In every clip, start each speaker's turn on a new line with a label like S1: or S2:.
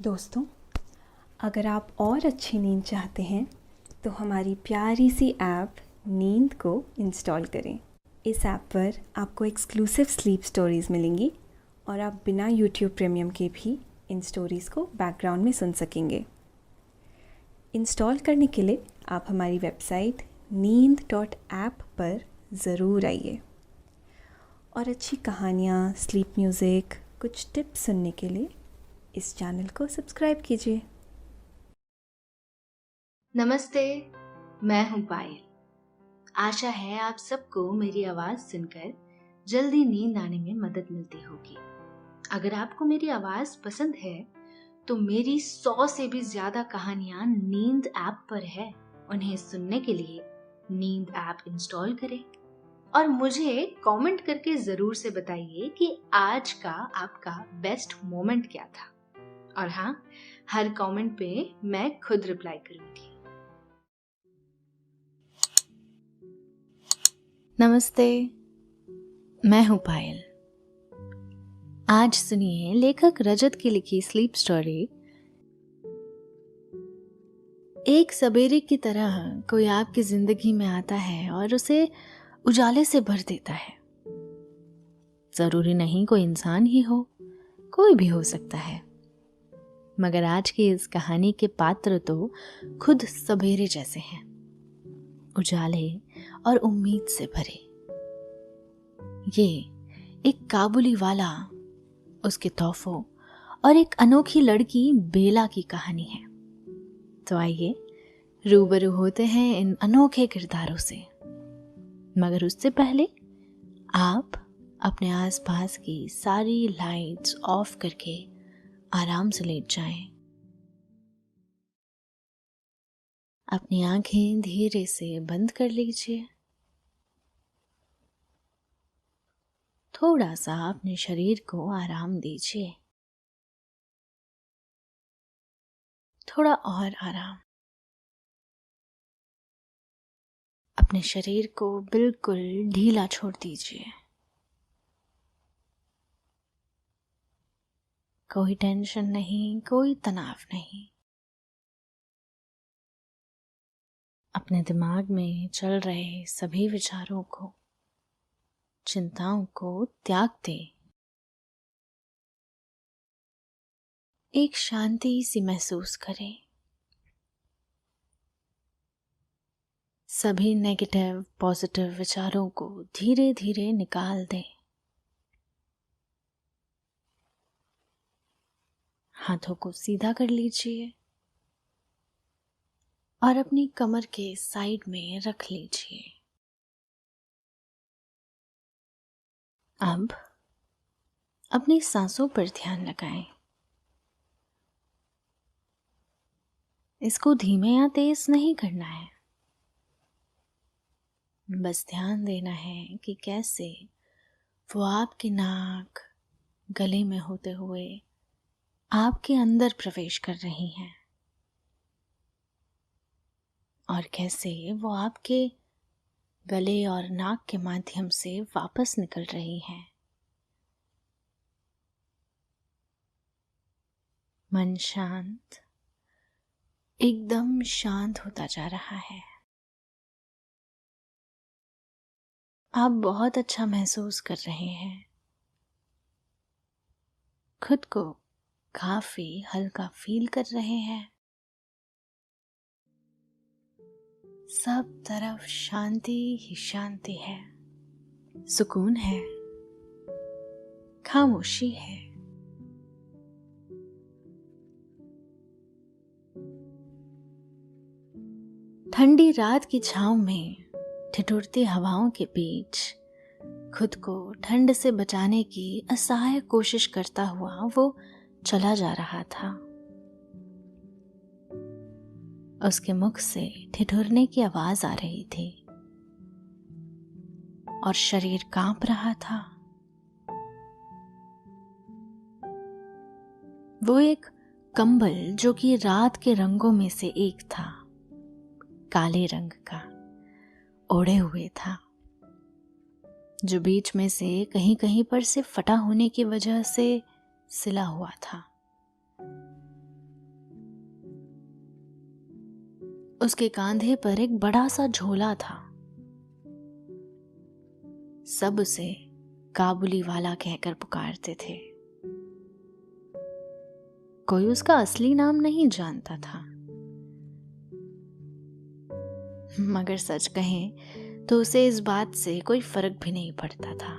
S1: दोस्तों, अगर आप और अच्छी नींद चाहते हैं तो हमारी प्यारी सी ऐप नींद को इंस्टॉल करें। इस ऐप पर आपको एक्सक्लूसिव स्लीप स्टोरीज़ मिलेंगी और आप बिना यूट्यूब प्रीमियम के भी इन स्टोरीज़ को बैकग्राउंड में सुन सकेंगे। इंस्टॉल करने के लिए आप हमारी वेबसाइट neend.app पर ज़रूर आइए और अच्छी कहानियाँ, स्लीप म्यूज़िक, कुछ टिप्स सुनने के लिए इस चैनल को सब्सक्राइब कीजिए।
S2: नमस्ते, मैं हूं पायल। आशा है आप सबको मेरी आवाज सुनकर जल्दी नींद आने में मदद मिलती होगी। अगर आपको मेरी आवाज पसंद है तो मेरी 100 से भी ज्यादा कहानियां नींद ऐप पर है। उन्हें सुनने के लिए नींद ऐप इंस्टॉल करें और मुझे कमेंट करके जरूर से बताइए कि आज का आपका बेस्ट मोमेंट क्या था। और हाँ, हर कमेंट पे मैं खुद रिप्लाई करूंगी। नमस्ते, मैं हूं पायल। आज सुनिए लेखक रजत की लिखी स्लीप स्टोरी। एक सवेरे की तरह कोई आपकी जिंदगी में आता है और उसे उजाले से भर देता है। जरूरी नहीं कोई इंसान ही हो, कोई भी हो सकता है। मगर आज की इस कहानी के पात्र तो खुद सवेरे जैसे हैं, उजाले और उम्मीद से भरे। ये एक काबुली वाला, उसके तोहफों और एक अनोखी लड़की बेला की कहानी है। तो आइए रूबरू होते हैं इन अनोखे किरदारों से। मगर उससे पहले आप अपने आसपास की सारी लाइट्स ऑफ करके आराम से लेट जाएं। अपनी आंखें धीरे से बंद कर लीजिए। थोड़ा सा अपने शरीर को आराम दीजिए, थोड़ा और आराम। अपने शरीर को बिल्कुल ढीला छोड़ दीजिए। कोई टेंशन नहीं, कोई तनाव नहीं। अपने दिमाग में चल रहे सभी विचारों को, चिंताओं को त्याग दें। एक शांति सी महसूस करें। सभी नेगेटिव पॉजिटिव विचारों को धीरे धीरे निकाल दें। हाथों को सीधा कर लीजिए और अपनी कमर के साइड में रख लीजिए। अब अपनी सांसों पर ध्यान लगाएं। इसको धीमे या तेज नहीं करना है, बस ध्यान देना है कि कैसे वो आपकी नाक, गले में होते हुए आपके अंदर प्रवेश कर रही हैं और कैसे वो आपके गले और नाक के माध्यम से वापस निकल रही हैं। मन शांत, एकदम शांत होता जा रहा है। आप बहुत अच्छा महसूस कर रहे हैं। खुद को काफी हल्का फील कर रहे हैं। सब तरफ शांति ही शांति है, सुकून है, खामोशी है। ठंडी रात की छांव में ठिठुरती हवाओं के बीच खुद को ठंड से बचाने की असहाय कोशिश करता हुआ वो चला जा रहा था। उसके मुख से ठिठुरने की आवाज आ रही थी और शरीर कांप रहा था। वो एक कंबल जो कि रात के रंगों में से एक था, काले रंग का, ओढ़े हुए था, जो बीच में से कहीं कहीं पर से फटा होने की वजह से सिला हुआ था। उसके कांधे पर एक बड़ा सा झोला था। सब उसे काबुली वाला कहकर पुकारते थे। कोई उसका असली नाम नहीं जानता था, मगर सच कहें तो उसे इस बात से कोई फर्क भी नहीं पड़ता था।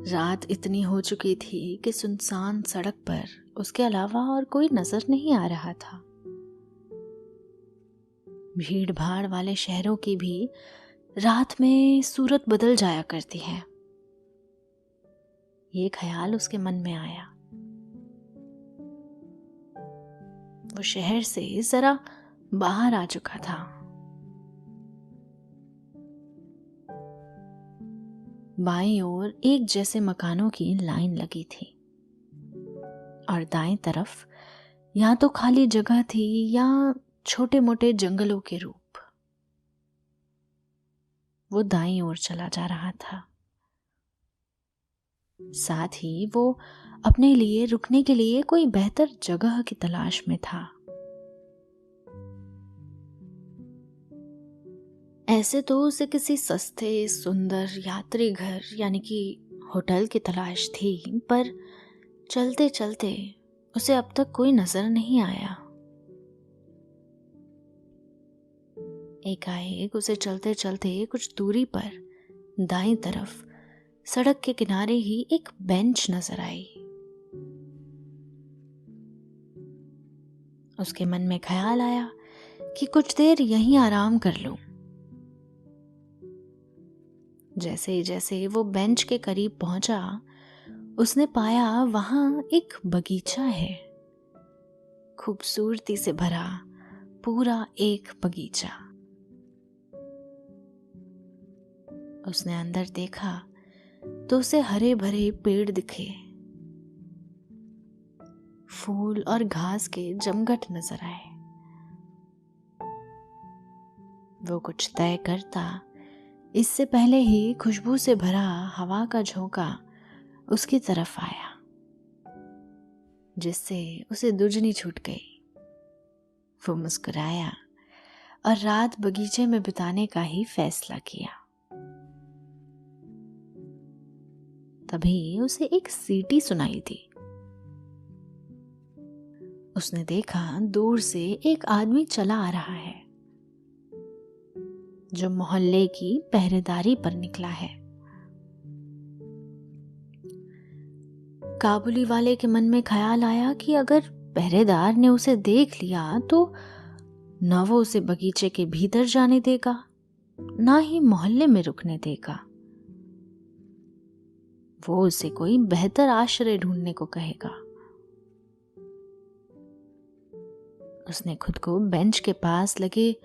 S2: रात इतनी हो चुकी थी कि सुनसान सड़क पर उसके अलावा और कोई नजर नहीं आ रहा था। भीड़ भाड़ वाले शहरों की भी रात में सूरत बदल जाया करती है। ये ख्याल उसके मन में आया। वो शहर से जरा बाहर आ चुका था। बाईं ओर एक जैसे मकानों की लाइन लगी थी और दाएं तरफ या तो खाली जगह थी या छोटे मोटे जंगलों के रूप। वो दाईं ओर चला जा रहा था। साथ ही वो अपने लिए रुकने के लिए कोई बेहतर जगह की तलाश में था। ऐसे तो उसे किसी सस्ते सुंदर यात्री घर यानी कि होटल की तलाश थी, पर चलते चलते उसे अब तक कोई नजर नहीं आया। एकाएक उसे चलते चलते कुछ दूरी पर दाईं तरफ सड़क के किनारे ही एक बेंच नजर आई। उसके मन में ख्याल आया कि कुछ देर यहीं आराम कर लूं। जैसे जैसे वो बेंच के करीब पहुंचा, उसने पाया वहां एक बगीचा है, खूबसूरती से भरा पूरा एक बगीचा। उसने अंदर देखा तो उसे हरे भरे पेड़ दिखे, फूल और घास के जमघट नजर आए। वो कुछ तय करता इससे पहले ही खुशबू से भरा हवा का झोंका उसकी तरफ आया, जिससे उसे दुजनी छूट गई। वो मुस्कुराया और रात बगीचे में बिताने का ही फैसला किया। तभी उसे एक सीटी सुनाई दी। उसने देखा दूर से एक आदमी चला आ रहा है, जो मोहल्ले की पहरेदारी पर निकला है। काबुली वाले के मन में ख्याल आया कि अगर पहरेदार ने उसे देख लिया तो न वो उसे बगीचे के भीतर जाने देगा, ना ही मोहल्ले में रुकने देगा। वो उसे कोई बेहतर आश्रय ढूंढने को कहेगा। उसने खुद को बेंच के पास लगे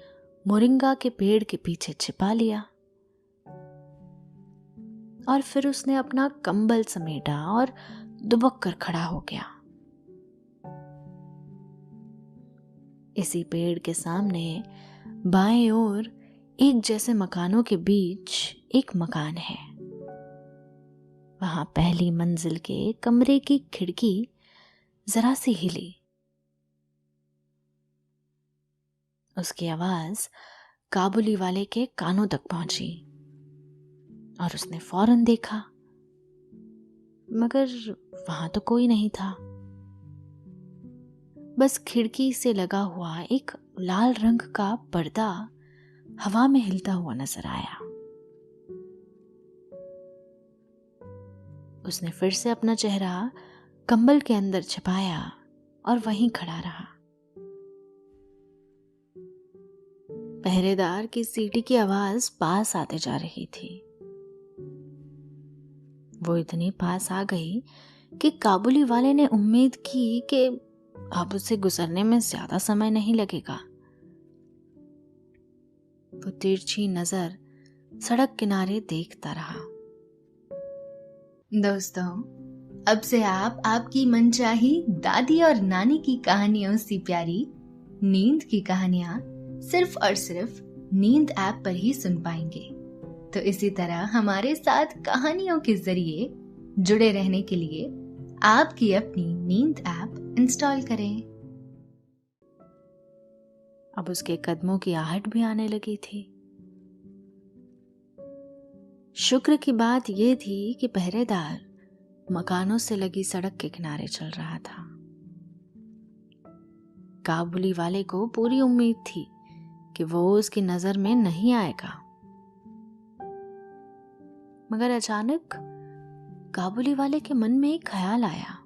S2: मोरिंगा के पेड़ के पीछे छिपा लिया और फिर उसने अपना कंबल समेटा और दुबक कर खड़ा हो गया। इसी पेड़ के सामने बाएं ओर एक जैसे मकानों के बीच एक मकान है। वहां पहली मंजिल के कमरे की खिड़की जरा सी हिली। उसकी आवाज काबुली वाले के कानों तक पहुंची और उसने फौरन देखा, मगर वहां तो कोई नहीं था। बस खिड़की से लगा हुआ एक लाल रंग का पर्दा हवा में हिलता हुआ नजर आया। उसने फिर से अपना चेहरा कंबल के अंदर छिपाया और वहीं खड़ा रहा। पहरेदार की सीटी की आवाज पास आते जा रही थी। वो इतनी पास आ गई कि काबुली वाले ने उम्मीद की कि अब उसे गुजरने में ज्यादा समय नहीं लगेगा। वो तिरछी नजर सड़क किनारे देखता रहा।
S3: दोस्तों, अब से आप आपकी मनचाही दादी और नानी की कहानियों से प्यारी नींद की कहानियां सिर्फ और सिर्फ नींद ऐप पर ही सुन पाएंगे। तो इसी तरह हमारे साथ कहानियों के जरिए जुड़े रहने के लिए आपकी अपनी नींद ऐप इंस्टॉल करें।
S2: अब उसके कदमों की आहट भी आने लगी थी। शुक्र की बात यह थी कि पहरेदार मकानों से लगी सड़क के किनारे चल रहा था। काबुली वाले को पूरी उम्मीद थी कि वो उसकी नजर में नहीं आएगा, मगर अचानक काबुली वाले के मन में एक ख्याल आया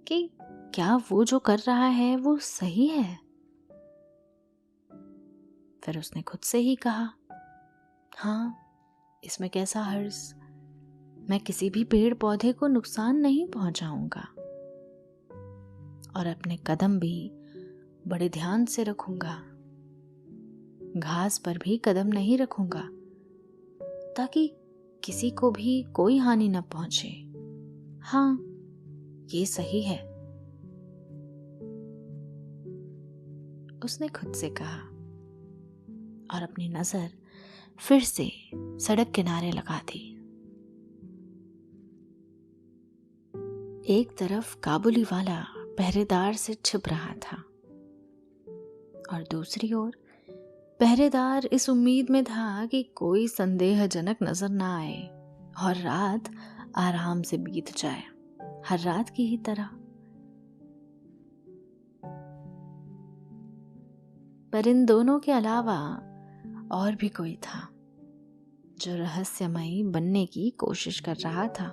S2: कि क्या वो जो कर रहा है वो सही है। फिर उसने खुद से ही कहा, हाँ, इसमें कैसा हर्ज, मैं किसी भी पेड़ पौधे को नुकसान नहीं पहुंचाऊंगा और अपने कदम भी बड़े ध्यान से रखूंगा। घास पर भी कदम नहीं रखूंगा ताकि किसी को भी कोई हानि न पहुंचे। हाँ, ये सही है, उसने खुद से कहा और अपनी नजर फिर से सड़क किनारे लगा दी। एक तरफ काबुली वाला पहरेदार से छिप रहा था और दूसरी ओर पहरेदार इस उम्मीद में था कि कोई संदेहजनक नजर न आए और रात आराम से बीत जाए, हर रात की ही तरह। पर इन दोनों के अलावा और भी कोई था जो रहस्यमयी बनने की कोशिश कर रहा था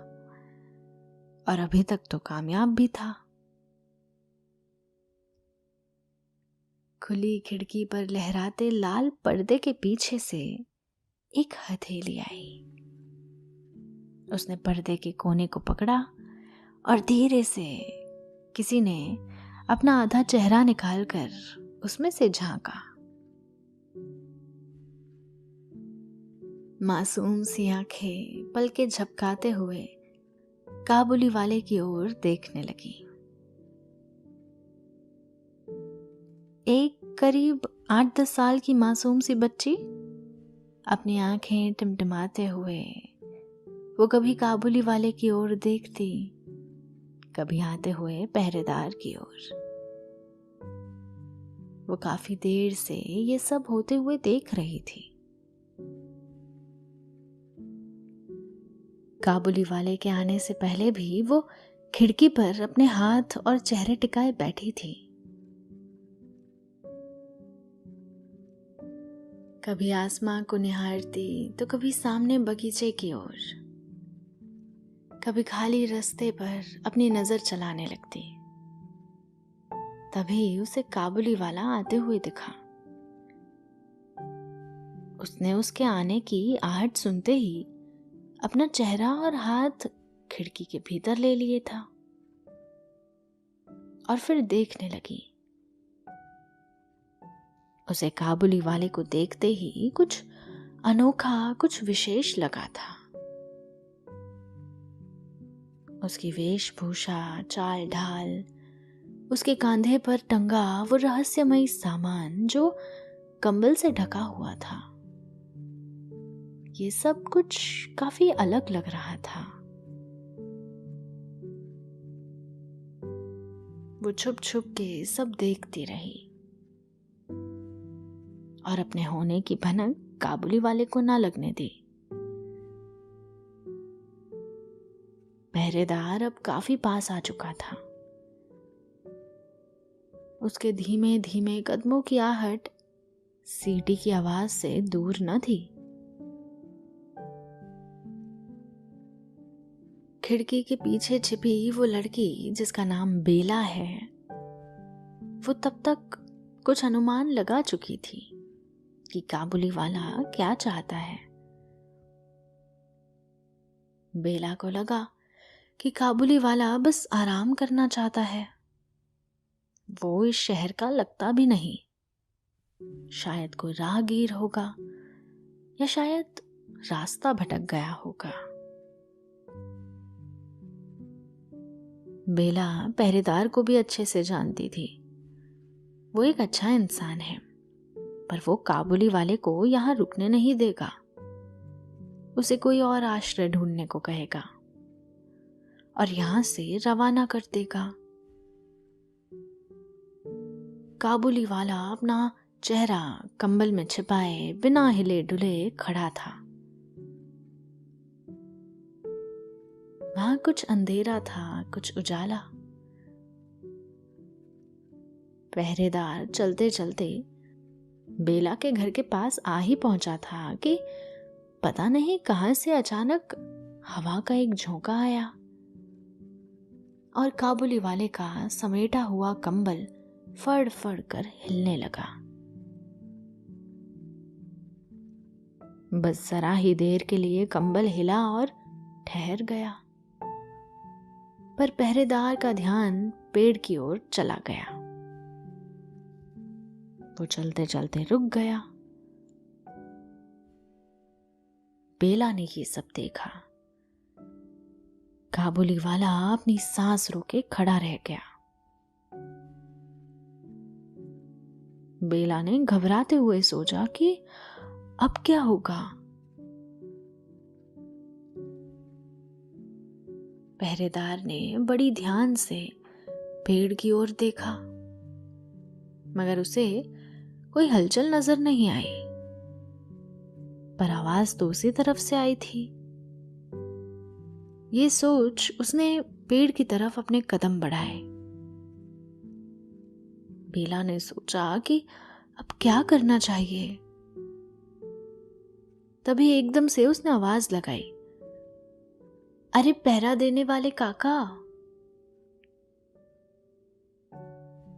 S2: और अभी तक तो कामयाब भी था। खुली खिड़की पर लहराते लाल पर्दे के पीछे से एक हथेली आई। उसने पर्दे के कोने को पकड़ा और धीरे से किसी ने अपना आधा चेहरा निकालकर उसमें से झांका। मासूम सी आंखें पलके झपकाते हुए काबुली वाले की ओर देखने लगी। एक करीब 8-10 साल की मासूम सी बच्ची अपनी आंखें टिमटिमाते हुए वो कभी काबुली वाले की ओर देखती, कभी आते हुए पहरेदार की ओर। वो काफी देर से ये सब होते हुए देख रही थी। काबुली वाले के आने से पहले भी वो खिड़की पर अपने हाथ और चेहरे टिकाए बैठी थी। कभी आसमां को निहारती तो कभी सामने बगीचे की ओर, कभी खाली रास्ते पर अपनी नजर चलाने लगती। तभी उसे काबुली वाला आते हुए दिखा। उसने उसके आने की आहट सुनते ही अपना चेहरा और हाथ खिड़की के भीतर ले लिए था और फिर देखने लगी। उसे काबुली वाले को देखते ही कुछ अनोखा, कुछ विशेष लगा था। उसकी वेशभूषा, चाल ढाल, उसके कंधे पर टंगा वो रहस्यमयी सामान जो कंबल से ढका हुआ था, ये सब कुछ काफी अलग लग रहा था। वो छुप छुप के सब देखती रही और अपने होने की भनक काबुली वाले को ना लगने दी। पहरेदार अब काफी पास आ चुका था। उसके धीमे धीमे कदमों की आहट सीटी की आवाज से दूर न थी। खिड़की के पीछे छिपी वो लड़की जिसका नाम बेला है, वो तब तक कुछ अनुमान लगा चुकी थी कि काबुली वाला क्या चाहता है। बेला को लगा कि काबुली वाला बस आराम करना चाहता है। वो इस शहर का लगता भी नहीं। शायद कोई राहगीर होगा या शायद रास्ता भटक गया होगा। बेला पहरेदार को भी अच्छे से जानती थी। वो एक अच्छा इंसान है, पर वो काबुली वाले को यहाँ रुकने नहीं देगा। उसे कोई और आश्रय ढूंढने को कहेगा और यहाँ से रवाना कर देगा। काबुली वाला अपना चेहरा कंबल में छिपाए बिना हिले डुले खड़ा था। वहां कुछ अंधेरा था, कुछ उजाला। पहरेदार चलते चलते बेला के घर के पास आ ही पहुंचा था कि पता नहीं कहां से अचानक हवा का एक झोंका आया और काबुली वाले का समेटा हुआ कंबल फड़ फड़ कर हिलने लगा। बस जरा ही देर के लिए कंबल हिला और ठहर गया, पर पहरेदार का ध्यान पेड़ की ओर चला गया। वो चलते चलते रुक गया। बेला ने ये सब देखा। काबुली वाला अपनी सांस रोके खड़ा रह गया। बेला ने घबराते हुए सोचा कि अब क्या होगा। पहरेदार ने बड़ी ध्यान से पेड़ की ओर देखा, मगर उसे कोई हलचल नजर नहीं आई। पर आवाज तो उसी तरफ से आई थी। ये सोच उसने पेड़ की तरफ अपने कदम बढ़ाए। बेला ने सोचा कि अब क्या करना चाहिए। तभी एकदम से उसने आवाज लगाई, अरे पहरा देने वाले काका।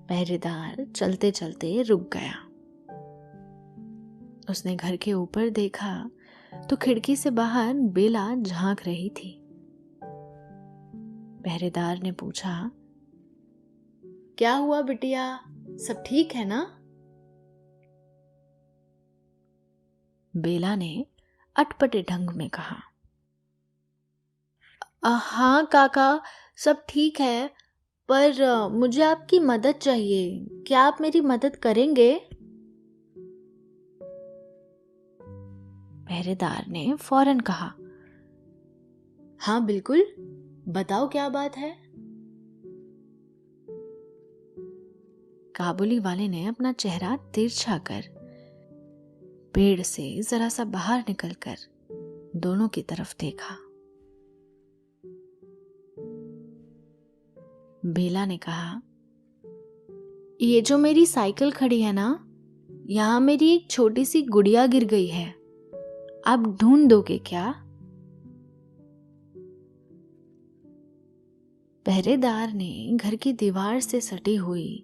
S2: पहरेदार चलते चलते रुक गया। उसने घर के ऊपर देखा तो खिड़की से बाहर बेला झांक रही थी। पहरेदार ने पूछा, क्या हुआ बिटिया, सब ठीक है ना? बेला ने अटपटे ढंग में कहा, हाँ काका, सब ठीक है, पर मुझे आपकी मदद चाहिए। क्या आप मेरी मदद करेंगे? पहरेदार ने फौरन कहा, हाँ बिल्कुल, बताओ क्या बात है। काबुली वाले ने अपना चेहरा तिरछा कर पेड़ से जरा सा बाहर निकलकर दोनों की तरफ देखा। बेला ने कहा, ये जो मेरी साइकिल खड़ी है ना, यहां मेरी एक छोटी सी गुड़िया गिर गई है, आप ढूंढ दोगे क्या? पहरेदार ने घर की दीवार से सटी हुई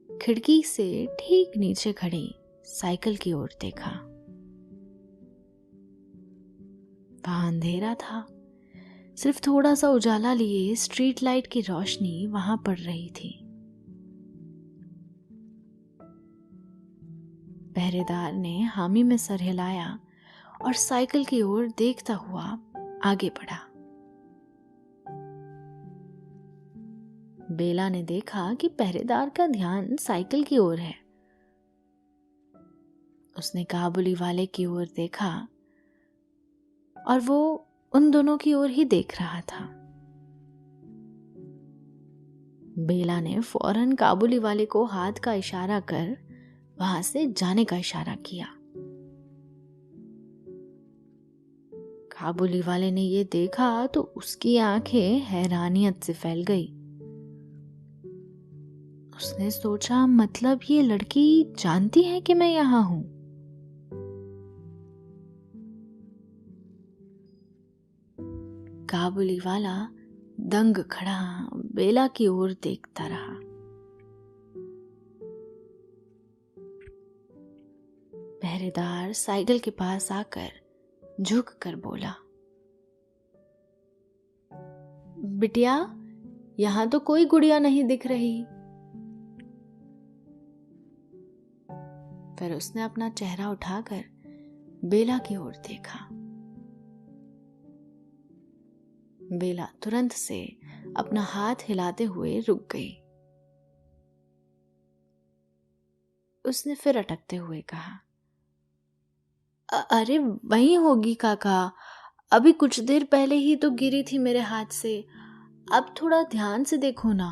S2: खिड़की से ठीक नीचे खड़ी साइकिल की ओर देखा। वहां अंधेरा था, सिर्फ थोड़ा सा उजाला लिए स्ट्रीट लाइट की रोशनी वहां पड़ रही थी। पहरेदार ने हामी में सर हिलाया और साइकिल की ओर देखता हुआ आगे बढ़ा। बेला ने देखा कि पहरेदार का ध्यान साइकिल की ओर है। उसने काबुली वाले की ओर देखा और वो उन दोनों की ओर ही देख रहा था। बेला ने फौरन काबुली वाले को हाथ का इशारा कर वहां से जाने का इशारा किया। काबुली वाले ने ये देखा तो उसकी आंखें हैरानियत से फैल गई। उसने सोचा, मतलब ये लड़की जानती है कि मैं यहां हूं। काबुली वाला दंग खड़ा बेला की ओर देखता रहा। पहरेदार साइकिल के पास आकर झुक कर बोला, बिटिया, यहां तो कोई गुड़िया नहीं दिख रही। फिर उसने अपना चेहरा उठाकर बेला की ओर देखा। बेला तुरंत से अपना हाथ हिलाते हुए रुक गई। उसने फिर अटकते हुए कहा, अरे वहीं होगी काका, अभी कुछ देर पहले ही तो गिरी थी मेरे हाथ से, अब थोड़ा ध्यान से देखो ना।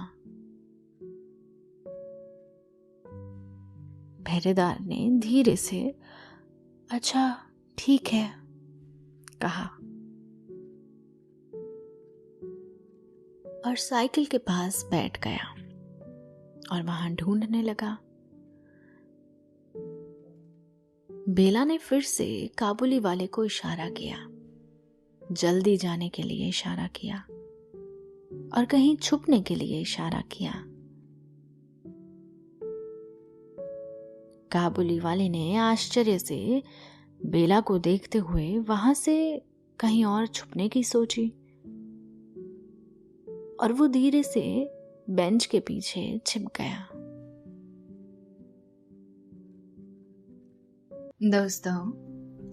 S2: पहरेदार ने धीरे से अच्छा ठीक है कहा और साइकिल के पास बैठ गया और वहां ढूंढने लगा। बेला ने फिर से काबुली वाले को इशारा किया, जल्दी जाने के लिए इशारा किया और कहीं छुपने के लिए इशारा किया। काबुली वाले ने आश्चर्य से बेला को देखते हुए वहां से कहीं और छुपने की सोची और वो धीरे से बेंच के पीछे छिप गया।
S3: दोस्तों,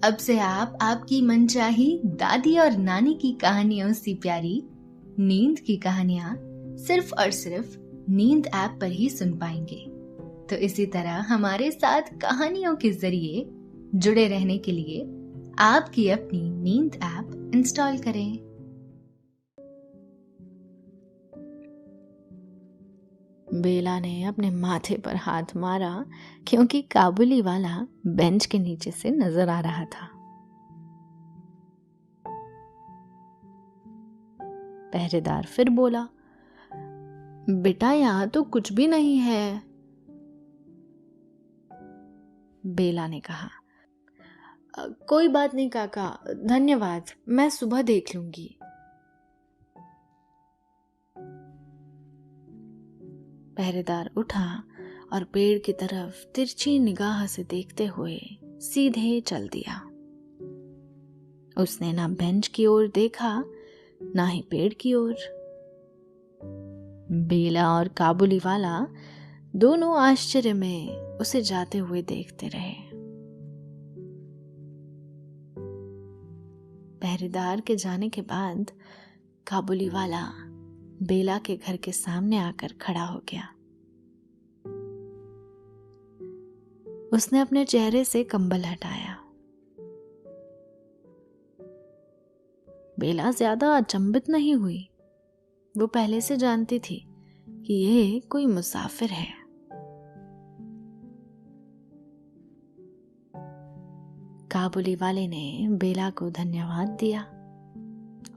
S3: अब से आप आपकी मनचाही दादी और नानी की कहानियों से प्यारी नींद की कहानियां सिर्फ और सिर्फ नींद ऐप पर ही सुन पाएंगे। तो इसी तरह हमारे साथ कहानियों के जरिए जुड़े रहने के लिए आपकी अपनी नींद ऐप इंस्टॉल करें।
S2: बेला ने अपने माथे पर हाथ मारा क्योंकि काबुली वाला बेंच के नीचे से नजर आ रहा था। पहरेदार फिर बोला, बेटा यहाँ तो कुछ भी नहीं है। बेला ने कहा, कोई बात नहीं काका, धन्यवाद, मैं सुबह देख लूंगी। पहरेदार उठा और पेड़ की तरफ तिरछी निगाह से देखते हुए सीधे चल दिया। उसने ना बेंच की ओर देखा ना ही पेड़ की ओर। बेला और काबुली वाला दोनों आश्चर्य में उसे जाते हुए देखते रहे। पहरेदार के जाने के बाद काबुली वाला बेला के घर के सामने आकर खड़ा हो गया। उसने अपने चेहरे से कंबल हटाया। बेला ज्यादा अचंभित नहीं हुई। वो पहले से जानती थी कि ये कोई मुसाफिर है। काबुली वाले ने बेला को धन्यवाद दिया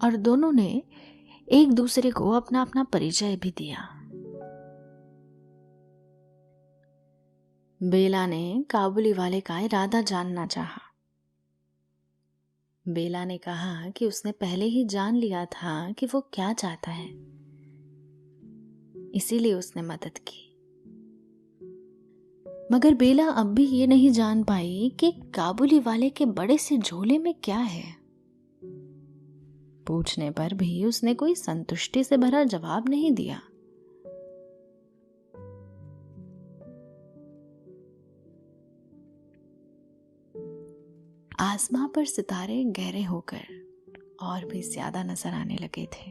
S2: और दोनों ने एक दूसरे को अपना अपना परिचय भी दिया। बेला ने काबुली वाले का इरादा जानना चाहा। बेला ने कहा कि उसने पहले ही जान लिया था कि वो क्या चाहता है, इसीलिए उसने मदद की। मगर बेला अब भी ये नहीं जान पाई कि काबुली वाले के बड़े से झोले में क्या है। पूछने पर भी उसने कोई संतुष्टि से भरा जवाब नहीं दिया। आसमां पर सितारे गहरे होकर और भी ज्यादा नजर आने लगे थे।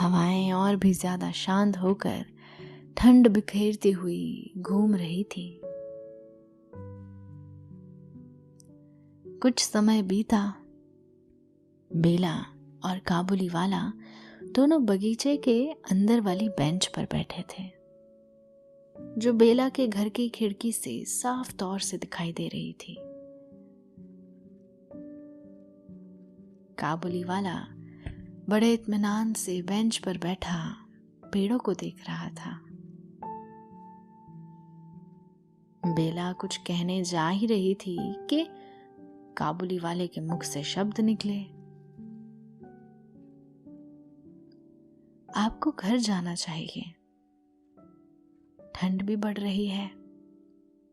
S2: हवाएं और भी ज्यादा शांत होकर ठंड बिखेरती हुई घूम रही थी। कुछ समय बीता। बेला और काबुली वाला दोनों बगीचे के अंदर वाली बेंच पर बैठे थे, जो बेला के घर की खिड़की से साफ तौर से दिखाई दे रही थी। काबुली वाला बड़े इत्मीनान से बेंच पर बैठा पेड़ों को देख रहा था। बेला कुछ कहने जा ही रही थी कि काबुली वाले के मुख से शब्द निकले, आपको घर जाना चाहिए, ठंड भी बढ़ रही है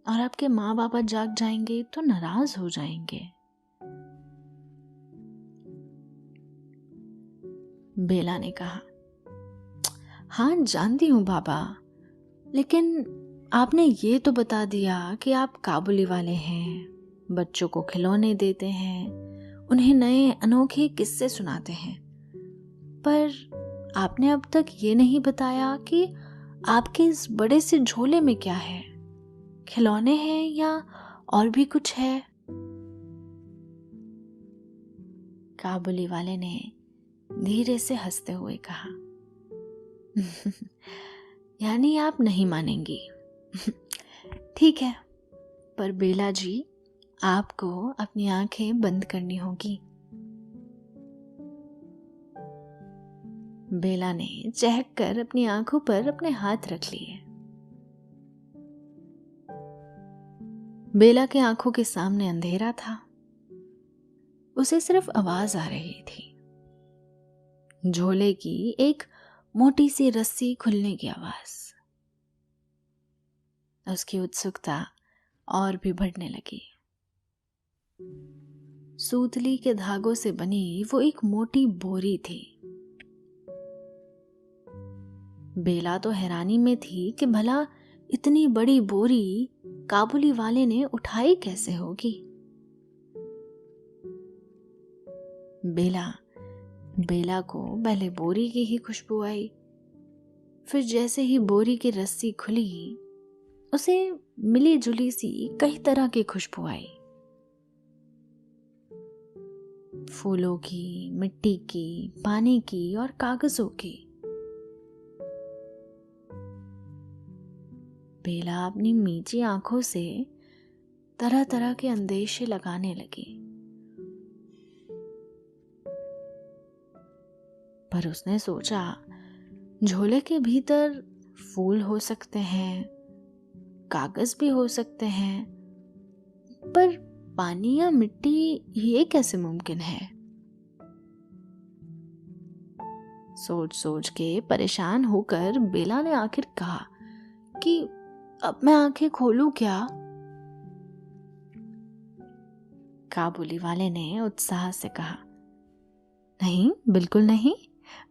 S2: और आपके माँ बाप जाग जाएंगे तो नाराज हो जाएंगे। बेला ने कहा, हाँ जानती हूँ बाबा, लेकिन आपने ये तो बता दिया कि आप काबुली वाले हैं, बच्चों को खिलौने देते हैं, उन्हें नए अनोखे किस्से सुनाते हैं, पर आपने अब तक ये नहीं बताया कि आपके इस बड़े से झोले में क्या है, खिलौने हैं या और भी कुछ है। काबुली वाले ने धीरे से हंसते हुए कहा, यानी आप नहीं मानेंगी, ठीक है, पर बेला जी आपको अपनी आंखें बंद करनी होगी। बेला ने चहक कर अपनी आंखों पर अपने हाथ रख लिए। बेला के आंखों के सामने अंधेरा था, उसे सिर्फ आवाज आ रही थी, झोले की एक मोटी सी रस्सी खुलने की आवाज। उसकी उत्सुकता और भी बढ़ने लगी। सूतली के धागों से बनी वो एक मोटी बोरी थी। बेला तो हैरानी में थी कि भला इतनी बड़ी बोरी काबुली वाले ने उठाई कैसे होगी। बेला को पहले बोरी की ही खुशबू आई, फिर जैसे ही बोरी की रस्सी खुली उसे मिली जुली सी कई तरह की खुशबू आई। फूलों की, मिट्टी की, पानी की और कागजों की। बेला अपनी मीची आंखों से तरह तरह के अंदेशे लगाने लगी, पर उसने सोचा झोले के भीतर फूल हो सकते हैं, कागज भी हो सकते हैं, पर पानी या मिट्टी ये कैसे मुमकिन है। सोच सोच के परेशान होकर बेला ने आखिर कहा कि अब मैं आंखें खोलूं क्या। काबुली वाले ने उत्साह से कहा, नहीं, बिल्कुल नहीं,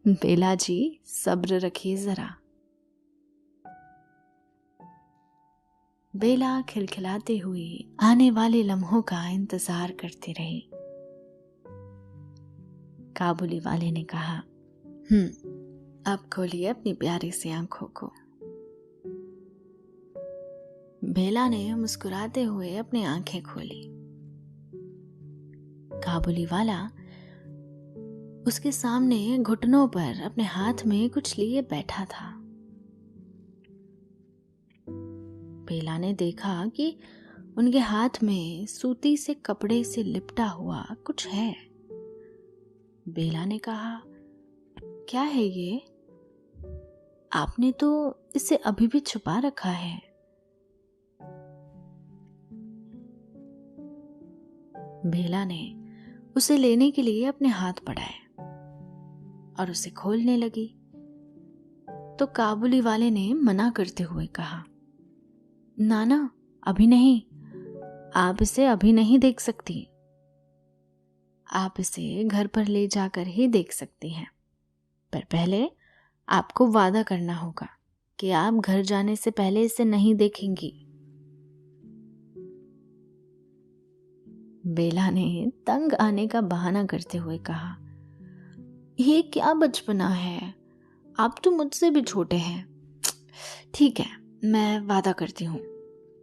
S2: बेला जी सब्र रखिए जरा। बेला खिलखिलाते हुए आने वाले लम्हों का इंतजार करती रही। काबुली वाले ने कहा, अब खोलिए अपनी प्यारी सी आंखों को। बेला ने मुस्कुराते हुए अपनी आंखें खोली। काबुली वाला उसके सामने घुटनों पर अपने हाथ में कुछ लिए बैठा था। बेला ने देखा कि उनके हाथ में सूती से कपड़े से लिपटा हुआ कुछ है। बेला ने कहा, क्या है ये? आपने तो इसे अभी भी छुपा रखा है। बेला ने उसे लेने के लिए अपने हाथ बढ़ाए और उसे खोलने लगी, तो काबुली वाले ने मना करते हुए कहा, नाना, अभी नहीं, आप इसे अभी नहीं देख सकती। आप इसे घर पर ले जाकर ही देख सकती हैं, पर पहले आपको वादा करना होगा कि आप घर जाने से पहले इसे नहीं देखेंगी। बेला ने तंग आने का बहाना करते हुए कहा, ये क्या बचपना है, आप तो मुझसे भी छोटे हैं। ठीक है, मैं वादा करती हूँ,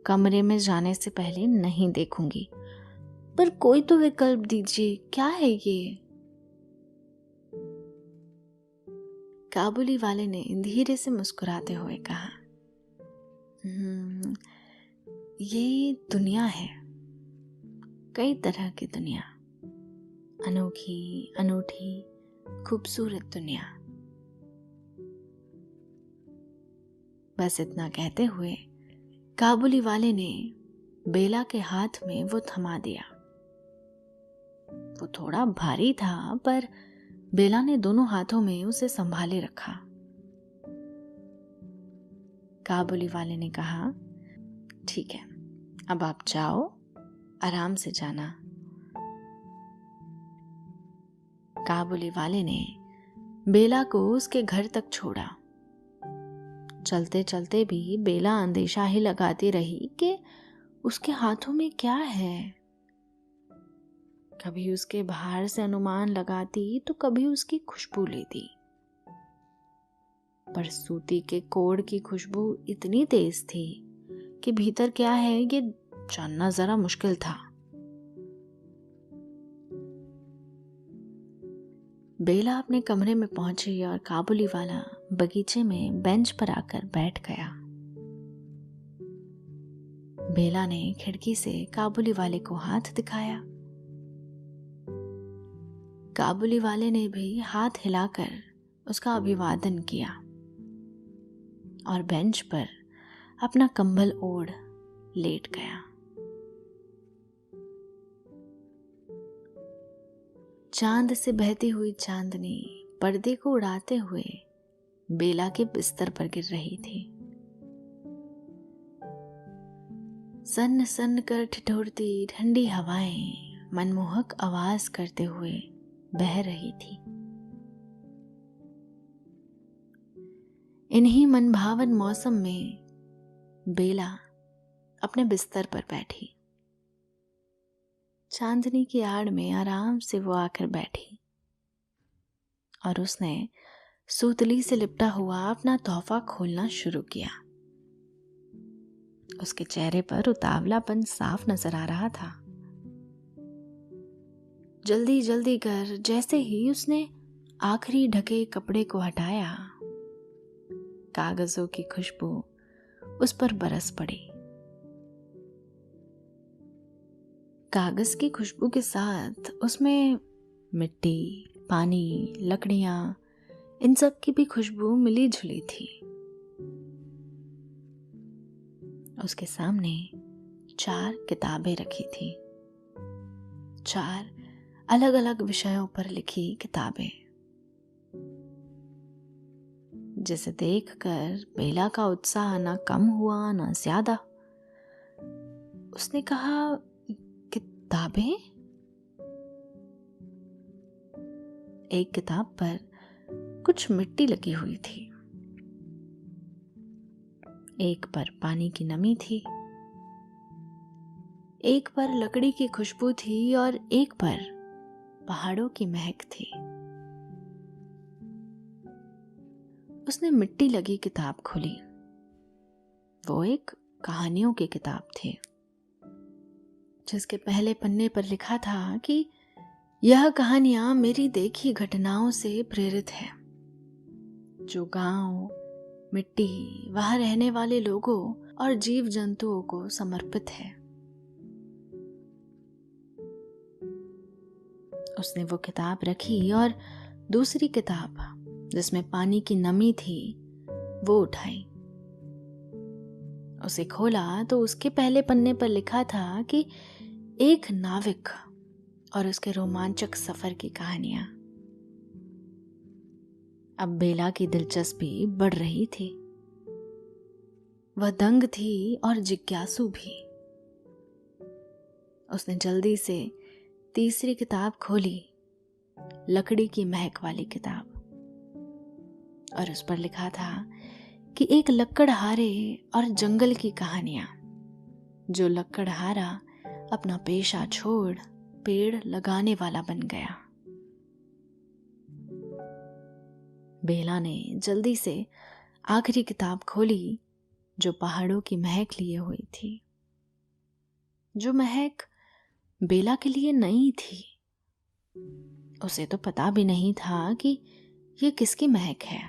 S2: कमरे में जाने से पहले नहीं देखूंगी, पर कोई तो विकल्प दीजिए, क्या है ये? काबुली वाले ने धीरे से मुस्कुराते हुए कहा, ये दुनिया है, कई तरह की दुनिया, अनोखी, अनूठी, खूबसूरत दुनिया। बस इतना कहते हुए काबुली वाले ने बेला के हाथ में वो थमा दिया। वो थोड़ा भारी था, पर बेला ने दोनों हाथों में उसे संभाले रखा। काबुली वाले ने कहा, ठीक है, अब आप जाओ, आराम से जाना। काबुली वाले ने बेला को उसके घर तक छोड़ा। चलते चलते भी बेला अंदेशा ही लगाती रही कि उसके हाथों में क्या है। कभी उसके बाहर से अनुमान लगाती तो कभी उसकी खुशबू लेती, पर सूती के कोड की खुशबू इतनी तेज थी कि भीतर क्या है ये जानना जरा मुश्किल था। बेला अपने कमरे में पहुंची और काबुली वाला बगीचे में बेंच पर आकर बैठ गया। बेला ने खिड़की से काबुली वाले को हाथ दिखाया। काबुली वाले ने भी हाथ हिलाकर उसका अभिवादन किया और बेंच पर अपना कंबल ओढ़ लेट गया। चांद से बहती हुई चांदनी पर्दे को उड़ाते हुए बेला के बिस्तर पर गिर रही थी। सन्न सन्न कर ठिठुरती ठंडी हवाएं मनमोहक आवाज करते हुए बह रही थी। इन्हीं मनभावन मौसम में बेला अपने बिस्तर पर बैठी। चांदनी की आड़ में आराम से वो आकर बैठी और उसने सूतली से लिपटा हुआ अपना तोहफा खोलना शुरू किया। उसके चेहरे पर उतावलापन साफ नजर आ रहा था। जल्दी जल्दी कर जैसे ही उसने आखिरी ढके कपड़े को हटाया, कागजों की खुशबू उस पर बरस पड़ी। कागज की खुशबू के साथ उसमें मिट्टी, पानी, लकड़ियां, इन सब की भी खुशबू मिली जुली थी। उसके सामने 4 किताबें रखी थी, 4 अलग अलग विषयों पर लिखी किताबें, जिसे देखकर बेला का उत्साह ना कम हुआ ना ज्यादा। उसने कहा, किताबें? एक किताब पर कुछ मिट्टी लगी हुई थी, एक पर पानी की नमी थी, एक पर लकड़ी की खुशबू थी और एक पर पहाड़ों की महक थी। उसने मिट्टी लगी किताब खोली। वो एक कहानियों की किताब थी, जिसके पहले पन्ने पर लिखा था कि यह कहानियां मेरी देखी घटनाओं से प्रेरित है, जो गांव, मिट्टी, वहां रहने वाले लोगों और जीव जंतुओं को समर्पित है। उसने वो किताब रखी और दूसरी किताब, जिसमें पानी की नमी थी, वो उठाई। उसे खोला तो उसके पहले पन्ने पर लिखा था कि एक नाविक और उसके रोमांचक सफर की कहानियां। अब बेला की दिलचस्पी बढ़ रही थी। वह दंग थी और जिज्ञासु भी। उसने जल्दी से तीसरी किताब खोली, लकड़ी की महक वाली किताब, और उस पर लिखा था कि एक लकड़हारे और जंगल की कहानियां, जो लकड़हारा अपना पेशा छोड़ पेड़ लगाने वाला बन गया। बेला ने जल्दी से आखिरी किताब खोली, जो पहाड़ों की महक लिए हुई थी, जो महक बेला के लिए नई थी। उसे तो पता भी नहीं था कि ये किसकी महक है।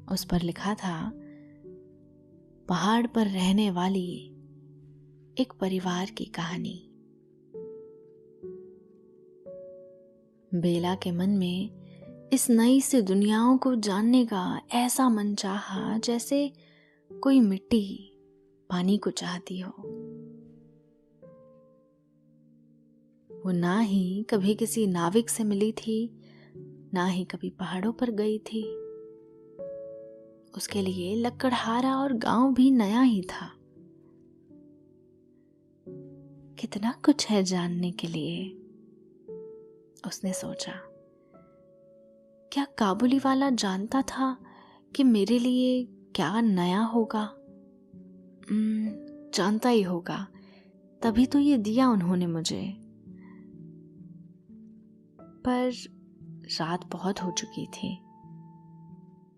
S2: उस पर लिखा था, पहाड़ पर रहने वाली एक परिवार की कहानी। बेला के मन में इस नई सी दुनियाओं को जानने का ऐसा मन चाहा, जैसे कोई मिट्टी पानी को चाहती हो। वो ना ही कभी किसी नाविक से मिली थी, ना ही कभी पहाड़ों पर गई थी। उसके लिए लकड़हारा और गांव भी नया ही था। कितना कुछ है जानने के लिए, उसने सोचा। क्या काबुली वाला जानता था कि मेरे लिए क्या नया होगा? जानता ही होगा, तभी तो ये दिया उन्होंने मुझे। पर रात बहुत हो चुकी थी।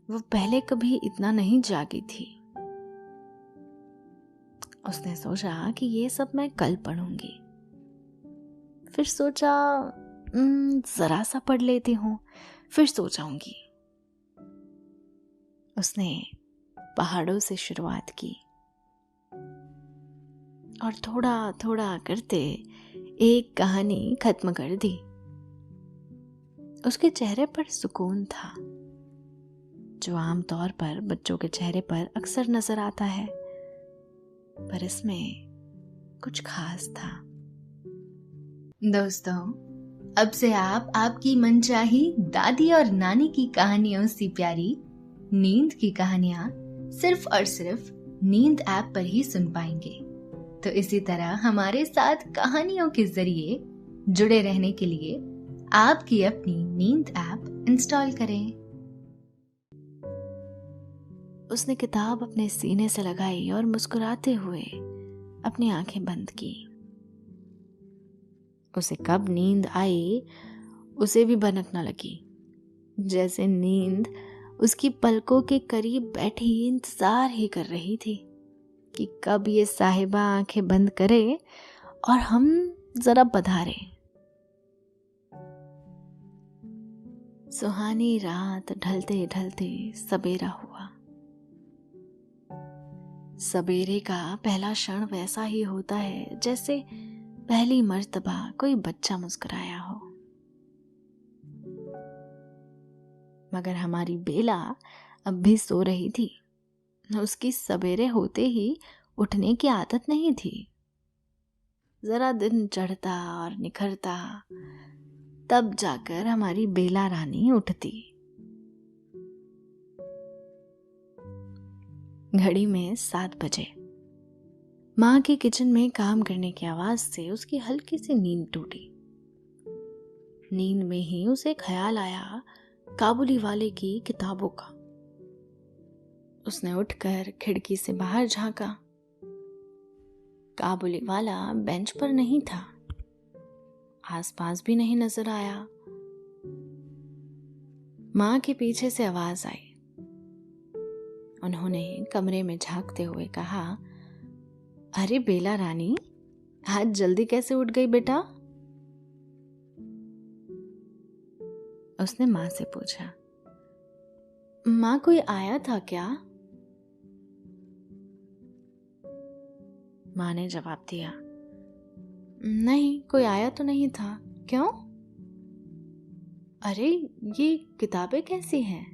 S2: वो पहले कभी इतना नहीं जागी थी। उसने सोचा कि ये सब मैं कल पढ़ूंगी। फिर सोचा जरा सा पढ़ लेती हूँ, फिर सो जाऊंगी। उसने पहाड़ों से शुरुआत की और थोड़ा थोड़ा करते एक कहानी खत्म कर दी। उसके चेहरे पर सुकून था, जो आमतौर पर बच्चों के चेहरे पर अक्सर नजर आता है, पर इसमें कुछ खास था।
S3: दोस्तों, अब से आप आपकी मनचाही दादी और नानी की कहानियों से प्यारी नींद की कहानियां सिर्फ और सिर्फ नींद ऐप पर ही सुन पाएंगे। तो इसी तरह हमारे साथ कहानियों के जरिए जुड़े रहने के लिए आपकी अपनी नींद ऐप इंस्टॉल करें।
S2: उसने किताब अपने सीने से लगाई और मुस्कुराते हुए अपनी आंखें बंद की। उसे कब नींद आई उसे भी भनक न लगी, जैसे नींद उसकी पलकों के करीब बैठी इंतजार ही कर रही थी कि कब ये साहिबा आंखें बंद करे और हम जरा पधारे। सुहानी रात ढलते ढलते सबेरा हुआ। सबेरे का पहला क्षण वैसा ही होता है जैसे पहली मर्तबा कोई बच्चा मुस्कुराया हो। मगर हमारी बेला अब भी सो रही थी। उसकी सबेरे होते ही उठने की आदत नहीं थी। जरा दिन चढ़ता और निखरता, तब जाकर हमारी बेला रानी उठती। घड़ी में 7 बजे। माँ के किचन में काम करने की आवाज से उसकी हल्की सी नींद टूटी। नींद में ही उसे ख्याल आया काबुली वाले की किताबों का। उसने उठकर खिड़की से बाहर झांका। काबुली वाला बेंच पर नहीं था, आसपास भी नहीं नजर आया। माँ के पीछे से आवाज आई। उन्होंने कमरे में झांकते हुए कहा, अरे बेला रानी, आज जल्दी कैसे उठ गई बेटा? उसने माँ से पूछा। माँ, कोई आया था क्या? माँ ने जवाब दिया, नहीं, कोई आया तो नहीं था। क्यों? अरे, ये किताबें कैसी हैं?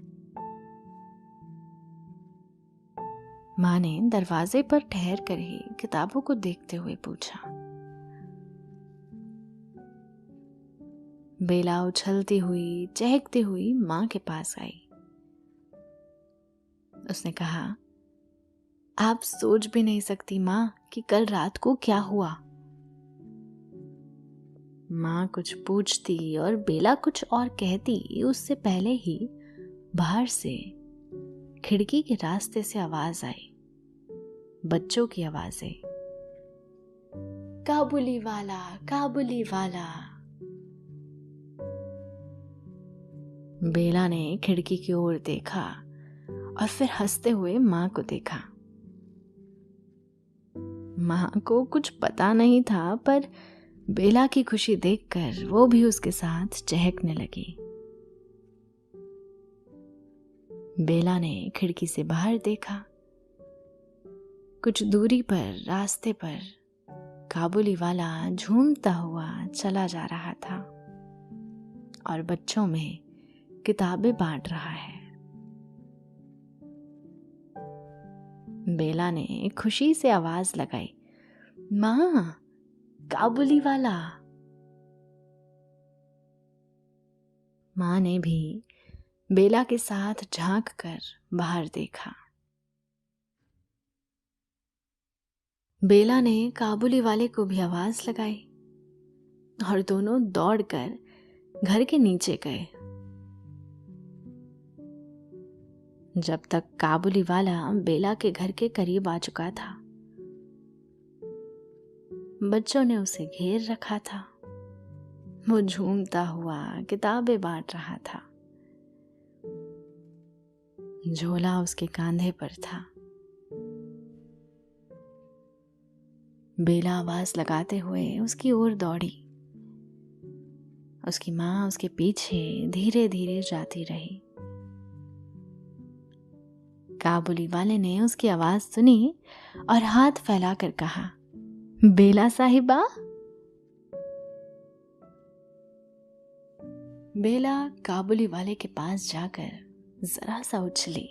S2: माँ ने दरवाजे पर ठहर कर ही किताबों को देखते हुए पूछा। बेला उछलती हुई चहकती हुई माँ के पास आई। उसने कहा, आप सोच भी नहीं सकती माँ कि कल रात को क्या हुआ। माँ कुछ पूछती और बेला कुछ और कहती उससे पहले ही बाहर से खिड़की के रास्ते से आवाज आई, बच्चों की आवाजें। काबुली वाला, काबुली वाला। बेला ने खिड़की की ओर देखा और फिर हंसते हुए माँ को देखा। माँ को कुछ पता नहीं था, पर बेला की खुशी देखकर वो भी उसके साथ चहकने लगी। बेला ने खिड़की से बाहर देखा। कुछ दूरी पर रास्ते पर काबुली वाला झूमता हुआ चला जा रहा था और बच्चों में किताबें बांट रहा है। बेला ने खुशी से आवाज लगाई, माँ, काबुली वाला। माँ ने भी बेला के साथ झांक कर बाहर देखा। बेला ने काबुली वाले को भी आवाज लगाई और दोनों दौड़कर घर के नीचे गए। जब तक काबुली वाला बेला के घर के करीब आ चुका था, बच्चों ने उसे घेर रखा था। वो झूमता हुआ किताबें बांट रहा था। झोला उसके कंधे पर था। बेला आवाज लगाते हुए उसकी ओर दौड़ी। उसकी माँ उसके पीछे धीरे धीरे जाती रही। काबुली वाले ने उसकी आवाज सुनी और हाथ फैलाकर कहा, बेला साहिबा। बेला काबुली वाले के पास जाकर जरा सा उछली।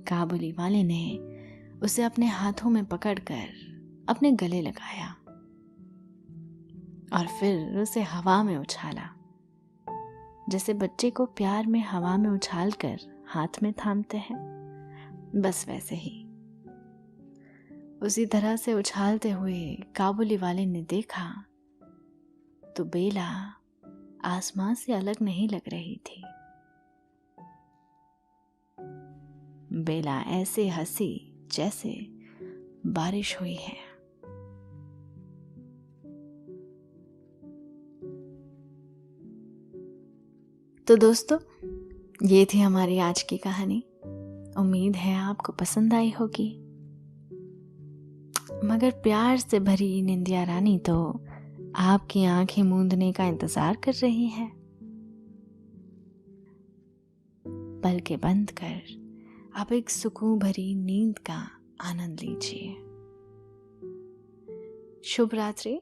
S2: काबुली वाले ने उसे अपने हाथों में पकड़कर अपने गले लगाया और फिर उसे हवा में उछाला, जैसे बच्चे को प्यार में हवा में उछालकर हाथ में थामते हैं, बस वैसे ही। उसी तरह से उछालते हुए काबुली वाले ने देखा तो बेला आसमान से अलग नहीं लग रही थी। बेला ऐसे हंसी जैसे बारिश हुई है। तो दोस्तों, ये थी हमारी आज की कहानी। उम्मीद है आपको पसंद आई होगी। मगर प्यार से भरी निंदिया रानी तो आपकी आंखें मूंदने का इंतजार कर रही है। पलकें बंद कर आप एक सुकून भरी नींद का आनंद लीजिए। शुभ रात्रि,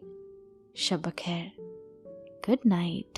S2: शब बखैर, गुड नाइट।